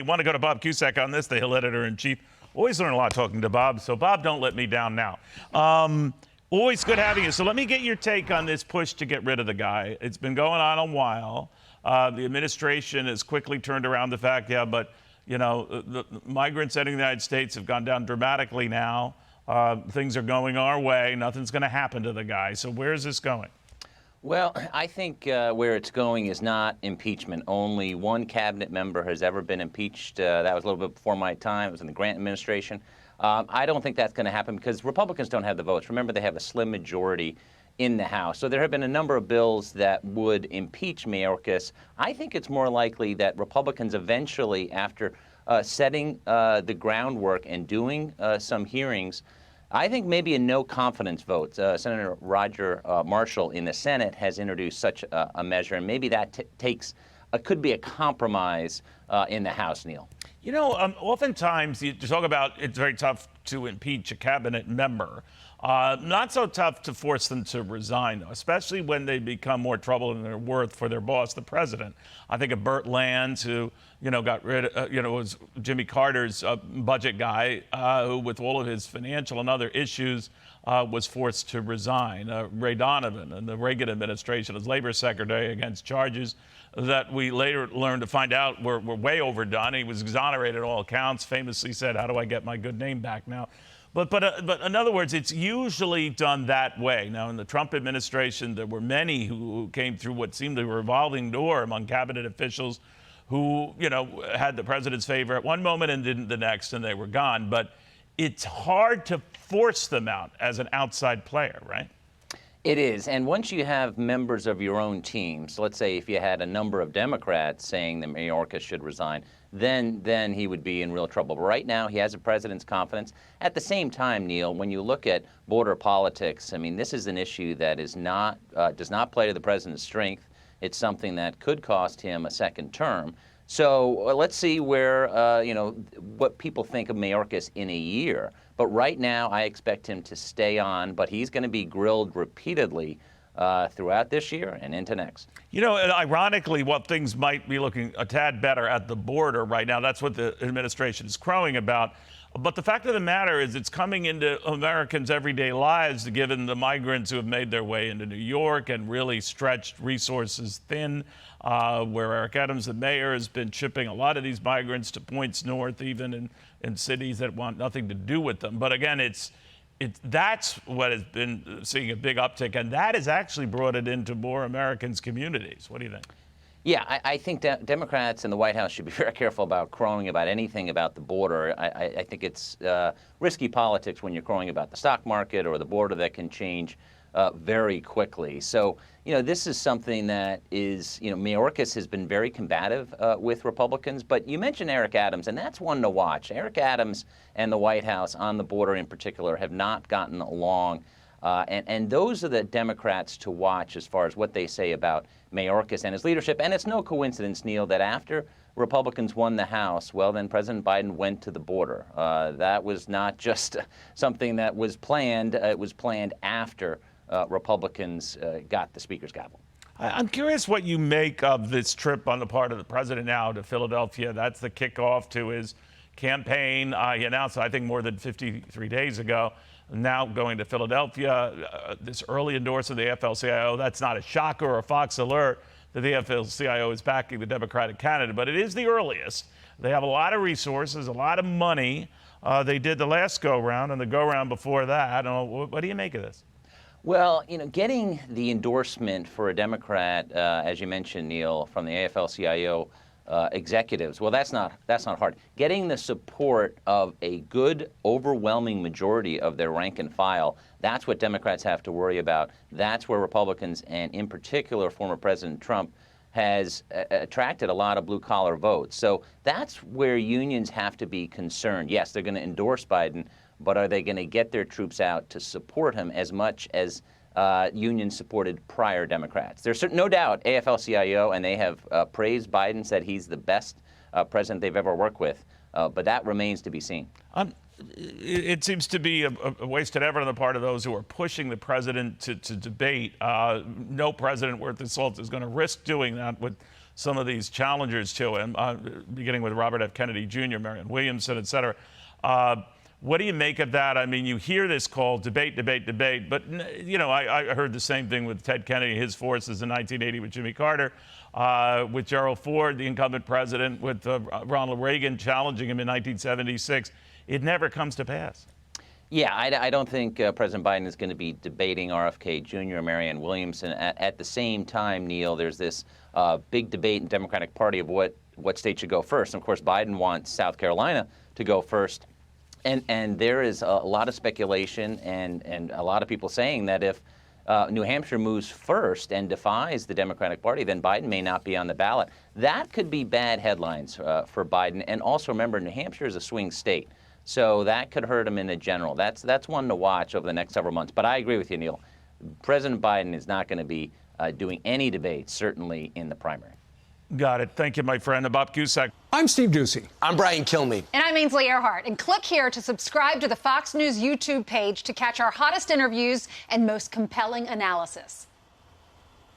You want to go to Bob Cusack on this, the Hill editor-in-chief. Always learn a lot talking to Bob, so Bob, don't let me down now. Always good having you. So let me get your take on this push to get rid of the guy. It's been going on a while. The administration has quickly turned around the fact, but the migrants entering the United States have gone down dramatically now. Things are going our way. Nothing's going to happen to the guy. So where is this going? Well, I think where it's going is not impeachment. Only one cabinet member has ever been impeached. That was a little bit before my time. It was in the Grant administration. I don't think that's going to happen because Republicans don't have the votes. Remember, they have a slim majority in the House. So there have been a number of bills that would impeach Mayorkas. I think it's more likely that Republicans eventually, after setting the groundwork and doing some hearings, I think maybe a no-confidence vote. Senator Roger Marshall in the Senate has introduced such a measure, and maybe that could be a compromise in the House, Neil. Oftentimes you talk about it's very tough to impeach a cabinet member. Not so tough to force them to resign, though, especially when they become more trouble than they're worth for their boss, the president. I think of Burt Lands, who, got rid of, was Jimmy Carter's budget guy, who, with all of his financial and other issues, was forced to resign. Ray Donovan in the Reagan administration as labor secretary against charges that we later learned to find out were way overdone. He was exonerated on all accounts, famously said, "How do I get my good name back now?" But in other words, it's usually done that way. Now, in the Trump administration, there were many who came through what seemed a revolving door among cabinet officials who, had the president's favor at one moment and didn't the next, and they were gone. But it's hard to force them out as an outside player, right? It is. And once you have members of your own team, so let's say if you had a number of Democrats saying that Mayorkas should resign, then he would be in real trouble. But right now, he has the president's confidence. At the same time, Neil, when you look at border politics, I mean, this is an issue that does not play to the president's strength. It's something that could cost him a second term. So let's see where, what people think of Mayorkas in a year. But right now, I expect him to stay on, but he's going to be grilled repeatedly throughout this year and into next. And ironically, what things might be looking a tad better at the border right now, that's what the administration is crowing about. But the fact of the matter is it's coming into Americans' everyday lives, given the migrants who have made their way into New York and really stretched resources thin, where Eric Adams, the mayor, has been shipping a lot of these migrants to points north, even in cities that want nothing to do with them. But again, that's what has been seeing a big uptick, and that has actually brought it into more Americans' communities. What do you think? Yeah, I think Democrats in the White House should be very careful about crowing about anything about the border. I think it's risky politics when you're crowing about the stock market or the border that can change very quickly. So, this is something that is, Mayorkas has been very combative with Republicans. But you mentioned Eric Adams, and that's one to watch. Eric Adams and the White House on the border in particular have not gotten along. And those are the Democrats to watch as far as what they say about Mayorkas and his leadership. And it's no coincidence, Neil, that after Republicans won the House, well, then President Biden went to the border. That was not just something that was planned. It was planned after Republicans got the Speaker's gavel. I'm curious what you make of this trip on the part of the president now to Philadelphia. That's the kickoff to his campaign. He announced, I think, more than 53 days ago, now going to Philadelphia. This early endorsement of the AFL-CIO, that's not a shocker or a Fox alert that the AFL-CIO is backing the Democratic candidate, but it is the earliest. They have a lot of resources, a lot of money. They did the last go-round and the go-round before that. What do you make of this? Well, getting the endorsement for a Democrat, as you mentioned, Neil, from the AFL-CIO executives, well, that's not hard. Getting the support of a good, overwhelming majority of their rank and file, that's what Democrats have to worry about. That's where Republicans, and in particular former President Trump, has attracted a lot of blue-collar votes. So that's where unions have to be concerned. Yes, they're going to endorse Biden, but are they going to get their troops out to support him as much as unions supported prior Democrats? There's no doubt AFL-CIO, and they have praised Biden, said he's the best president they've ever worked with, but that remains to be seen. It seems to be a wasted effort on the part of those who are pushing the president to debate. No president worth his salt is going to risk doing that with some of these challengers to him, beginning with Robert F. Kennedy Jr., Marianne Williamson, et cetera. What do you make of that? I mean, you hear this called debate, debate, debate, but, you know, I heard the same thing with Ted Kennedy, his forces in 1980 with Jimmy Carter, with Gerald Ford, the incumbent president, with Ronald Reagan challenging him in 1976. It never comes to pass. Yeah, I don't think President Biden is going to be debating RFK Jr. or Marianne Williamson. At the same time, Neil, there's this big debate in the Democratic Party of what state should go first. And of course, Biden wants South Carolina to go first. And there is a lot of speculation and a lot of people saying that if New Hampshire moves first and defies the Democratic Party, then Biden may not be on the ballot. That could be bad headlines for Biden. And also remember, New Hampshire is a swing state. So that could hurt him in the general. That's one to watch over the next several months. But I agree with you, Neil. President Biden is not going to be doing any debates, certainly in the primary. Got it. Thank you, my friend. Bob Cusack. I'm Steve Doocy. I'm Brian Kilmeade. And I'm Ainsley Earhart. And click here to subscribe to the Fox News YouTube page to catch our hottest interviews and most compelling analysis.